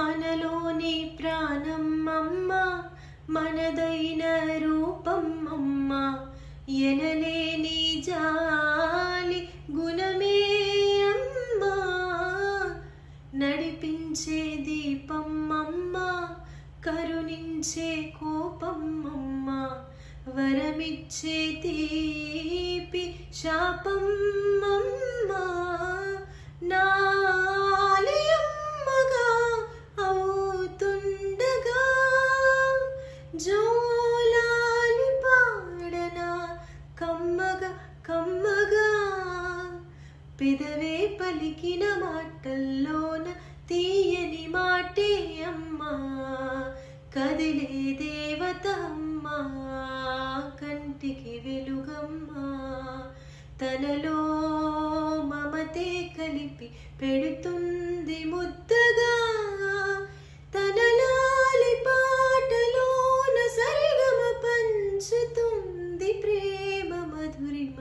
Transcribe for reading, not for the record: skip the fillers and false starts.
మనలోని ప్రాణం అమ్మ, మనదైన రూపం అమ్మ, ఎనలేని జాలి గుణమే అమ్మ, నడిపించే దీపం అమ్మ, కరుణించే కోపం అమ్మ, వరమిచ్చే తీపి శాపం అమ్మ, నాలి అమ్మగా అవుతుండగా జోలాలి పాడనా కమ్మగా కమ్మగా, పెదవే పలికిన మాటల్లోన తీయని మాటే అమ్మా, కదిలే దేవత అమ్మా, కంటికి వెలుగమ్మా, తనలో మమతే కలిపి పెడుతుంది ముద్దగా, తన లాలి పాటలోన సరిగమ పంచుతుంది ప్రేమ మధురిమ.